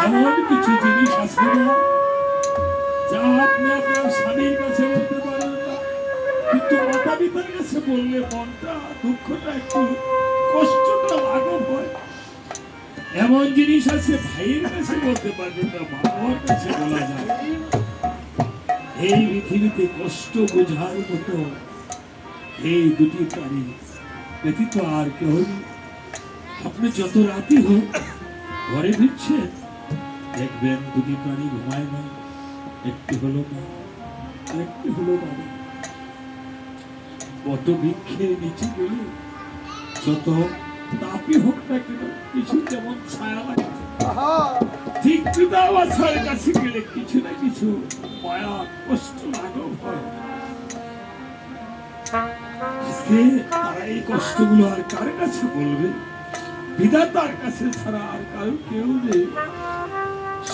এমন কিছু জিনিস আছে না যা আপনি আপনার স্বামীর কাছে বলতে পারেন না, কিন্তু মাতা পিতার কাছে বললে মনটা দুঃখটা একটু কষ্টটা লাঘব হয়। এমন জিনিস আছে ভাইয়ের কাছে বলতে পারবেন না, মা বাবার কাছে বলা যায়। এই পৃথিবীতে কষ্ট বোঝার মতো এই দুটি প্রাণী ব্যতীত আর কেউ নেই। আপনি যত রাতই হোক ঘরে ফিরছেন, দেখবেন দুটি প্রাণী ঘুমায় না, একটি হলো না, আরেকটি হলো না। কত বৃক্ষের নিচে গেলে যত তাপই হোক না কেন কিছু যেমন ছায়া লাগে, ঠিক পিতা বাচ্চার কাছে গেলে কিছু না কিছু মায়া কষ্ট লাঘব হয়। আজকে তারা এই কষ্টগুলো আর কার কাছে বলবে? বিধাতার কাছে ছাড়া আর কারো কেউ নেই।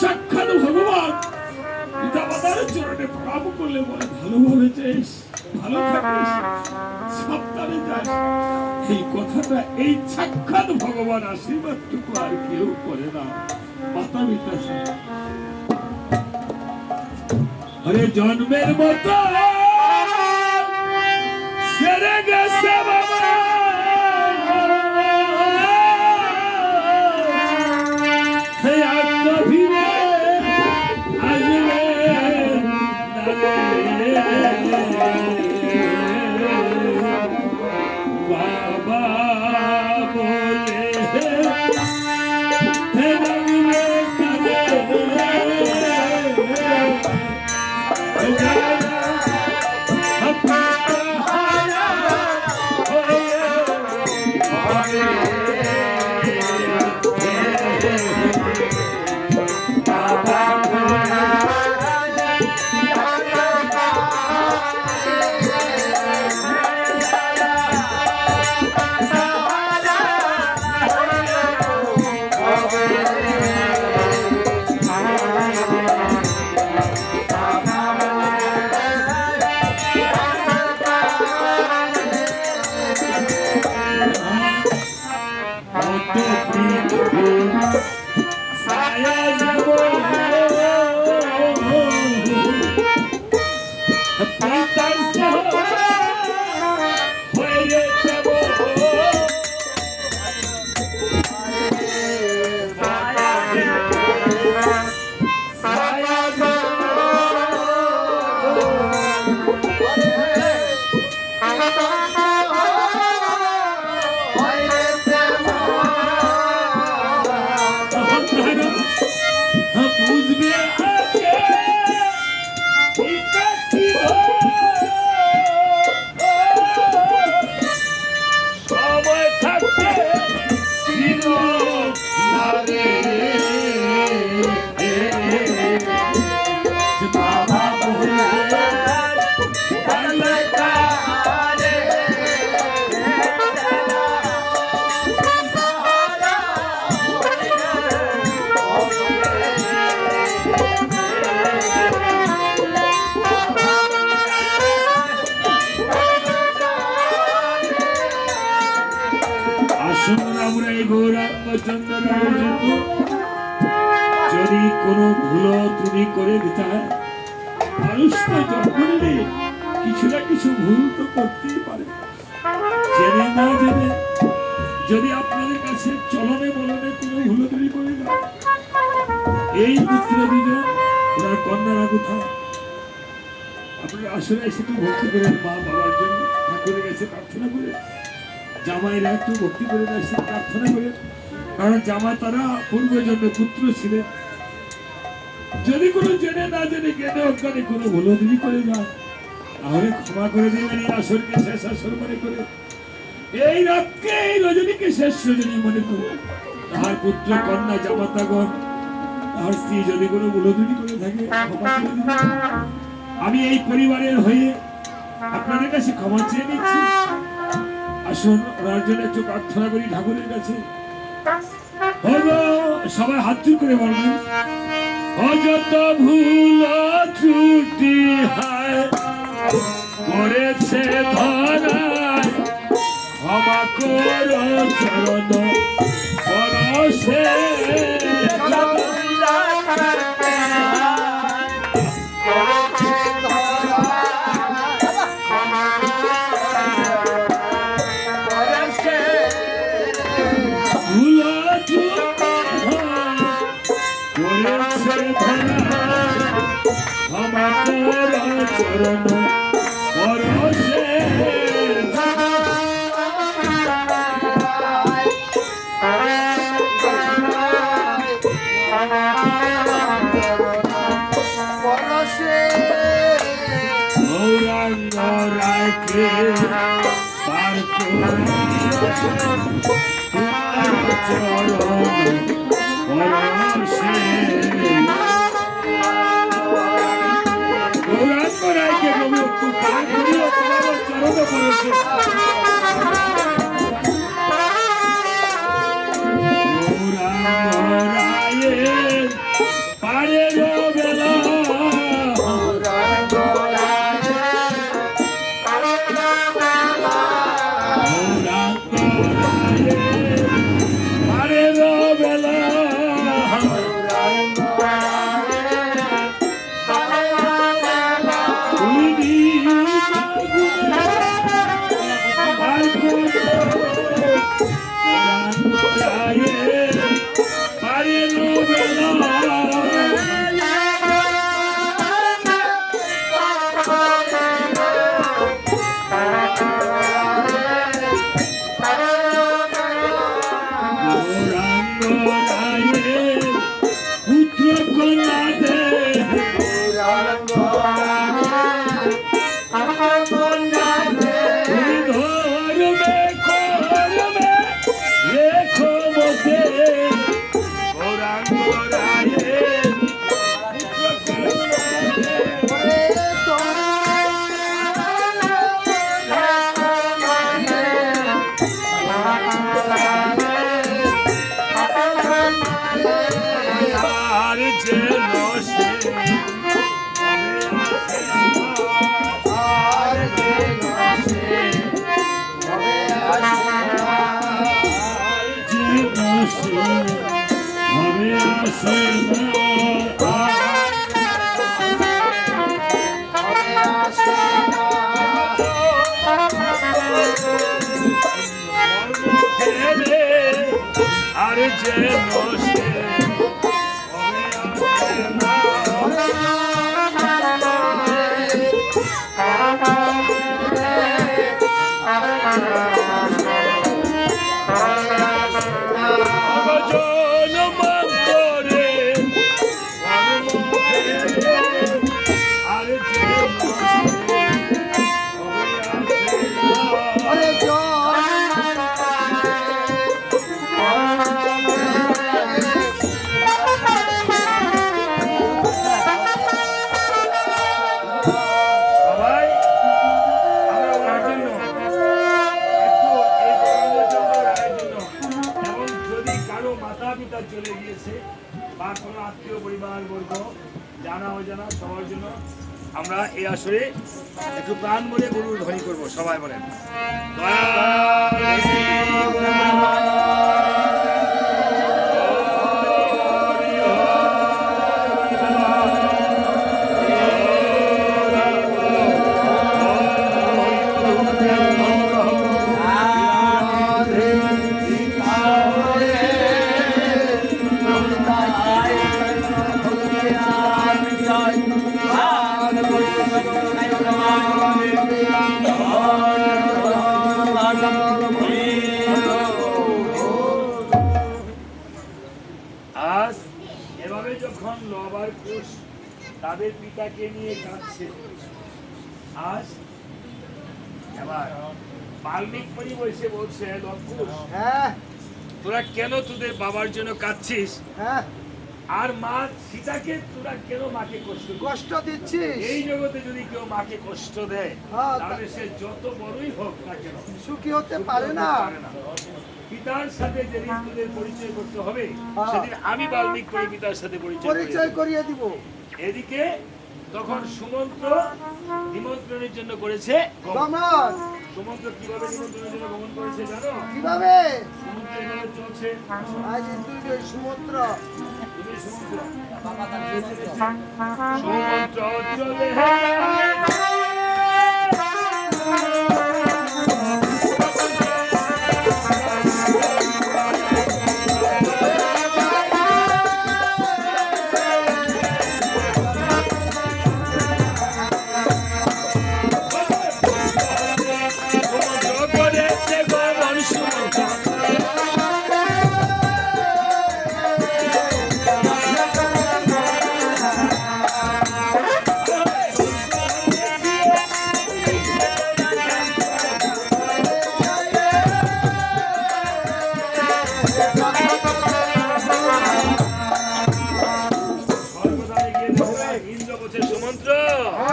সাক্ষাৎ ভগবান পিতা মাতার চরণে প্রণাম করলে বলে ভালোভাবে যাস, ভালো থাকিস, সাবধানে যাস। এই কথাটা এই সাক্ষাৎ ভগবান আশীর্বাদটুকু আর কেউ করে না। মাতা পিতা আরে জন্মের মতো সেরে গেছে বাবা, আমরা এই গৌরাঙ্গ চন্দ্রের জন্য যদি কোনো ভুল তুমি করে দিতে, মানুষ তো জন্মে কিছু না কিছু ভুল তো করতেই পারে, জেনে না জেনে। যদি আপনাদের কাছে চলনে বলনে কোনো ভুল তুমি করে দাও, এই পুত্র দুজন ওনার কন্যারা কোথায়, আপনারা আসলে এসে একটু ভক্তি করেন মা বাবার জন্য, ঠাকুরের কাছে প্রার্থনা করে, জামাইরা একটু ভক্তি করে এসে প্রার্থনা করে, কারণ জামাই তারা পূর্বজন্মে পুত্র ছিলেন। যদি কোনো জেনে না জেনে জ্ঞানে অজ্ঞানে কোনো ভুল তুমি করে যাও, তাহলে ক্ষমা করে দিবেন। এই আসরকে শেষ আসর মনে করে, এই রাতকে এই রজনীকে শেষ রজনী মনে করে, তাহার পুত্র কন্যা জামাতাগণ তাহার স্ত্রী যদি কোনো ভুল তুমি করে থাকে ক্ষমা করে দিবেন। আমি এই পরিবারের হয়ে আপনাদের কাছে ক্ষমা চেয়ে নিচ্ছি। আসুন ওনার জন্য একটু প্রার্থনা করি ঠাকুরের কাছে। সবাই হাত জোড় করে বলবেন, অযত ভুল ত্রুটি হায় করেছে ধরায়, ক্ষমা করো চরণ পরশে। চরণ পরশে গৌরাঙ্গ রায়কে পার চরণ পরশে। গৌরাঙ্গ রায়কে চরণ পরশে। গৌরাঙ্গ রায়ের পারের বেলা, আমরা এই আসরে একটু প্রাণ বলে গরুর ধ্বনি করবো, সবাই বলেন। তাদের পিতাকে নিয়ে কাঁদছে। আজ এবার বাল্মীক মুনি বসে বলছে, লক্ষণ হ্যাঁ তোরা কেন তোদের বাবার জন্য কাঁদছিস? হ্যাঁ আর মা সীতাকে তোরা কেন মাকে কষ্ট দিচ্ছিস? কষ্ট দিচ্ছিস, এই জগতে যদি কেউ মাকে কষ্ট দেয় হ্যাঁ, তাহলে সে যত বড়ই হোক না কেন সুখী হতে পারে না। পিতার সাথে যেদিন তোদের পরিচয় করতে হবে হ্যাঁ। সেদিন আমি বাল্মীক করে পিতার সাথে পরিচয় করিয়ে দিব। এদিকে তখন সুমন্ত্র নিমন্ত্রণের জন্য করেছে গমন। গমন সুমন্ত্র কিভাবে নিমন্ত্রণের জন্য গমন করেছে জানো? কিভাবে? সুমন্ত্র এভাবে চলছে। আজ তুই যে সমুদ্র তুমি সুমন্ত্র সুমন্ত্র চলে সুমন্ত্র করেছে গমন সুমন্ত্র ইন্দ্র বলছে, সুমন্ত্র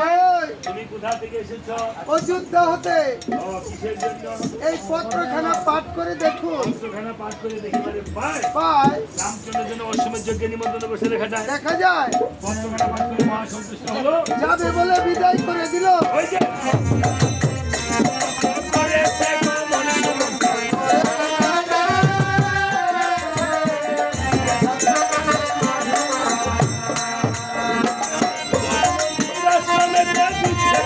এই, তুমি কোথা থেকে এসেছো? অযোধ্যা হতে ও, কিসের জন্য? এই পত্রখানা পাঠ করে দেখুন। পত্রখানা পাঠ করে দেখিবারে পায় পায় রামচন্দ্রের জন্য অশ্বমের যজ্ঞে নিমন্ত্রণ বসে লেখা যায়। দেখা যায়, পত্রখানা পাঠ করে মহা সন্তুষ্ট হলো। যাবে বলে বিদায় করে দিল। ওই যে করেছে গমন সুমন্ত্র। রাষ্ট্রমের দিচ্ছে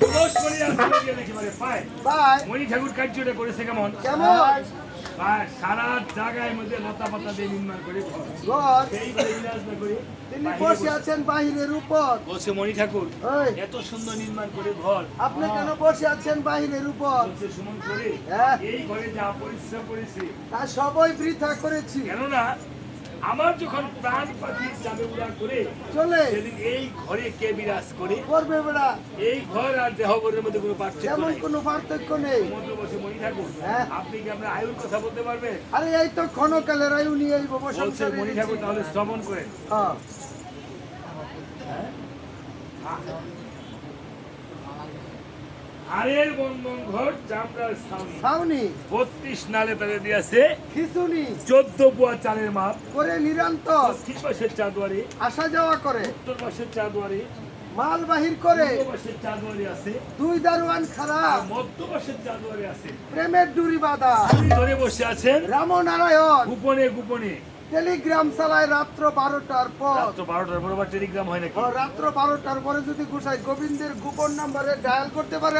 দিবস করিয়া আসলে গিয়ে দেখিবারে পায় পায় মণি ঠাকুর কার্যটা করেছে কেমন? কেমন? আর সারা জায়গায় মধ্যে লতা পাতা দিয়ে নির্মাণ করে ঘর। ঘর সেইবারে ইলাজ না করে তিনি বাহিরে বসে আছেন বাহিরের উপর। বলছে মণি ঠাকুর ওই, এত সুন্দর নির্মাণ করে ঘর আপনি কেন বসে আছেন বাহিরের উপর? বলছে সুমন করে হ্যাঁ। এই ঘরে যা পরিশ্রম করেছি তা সবই বৃথা করেছি। কেননা আমার যখন প্রাণ পাখি যাবে উড়া করে চলে সেদিন এই ঘরে কে বিরাজ করে? করবে বেড়া, এই ঘর আর দেহবরের মধ্যে কোনো পার্থক্য তেমন নাই। কোনো পার্থক্য নেই। সমুদ্র বসে মণি ঠাকুর হ্যাঁ। আপনি কি আপনার আয়ুর কথা বলতে পারবেন? আরে এই তো ক্ষণকালের আয়ু নিয়ে এই বলছে মণি ঠাকুর তাহলে শ্রবণ করেন। আরের বন্ধন ঘর চামড়ার ছাউনি ছাউনি 32 নালে তাদের দিয়েছে খিচুনি 14 বুয়া চালের মাপ। করে নিরন্তর দক্ষিণ পাশের চাঁদুয়ারি, আসা যাওয়া করে, উত্তর পাশের চাঁদুয়ারি, মাল বাহির করে, পূর্ব পাশের চাঁদুয়ারি আছে, দুই দারোয়ান আর খারাপ, মধ্য পাশের চাঁদুয়ারি আছে। প্রেমের ডুরি বাঁধা, আপনি ধরে বসে আছেন রামনারায়ণ গোপনে গোপনে। টেলিগ্রাম চালায় রাত্র 12টার পর। রাত্র 12টার পর আবার টেলিগ্রাম হয় নাকি? রাত্র 12টার পরে যদি গোসাই গোবিন্দের গোপন নাম্বারে ডায়াল করতে পারে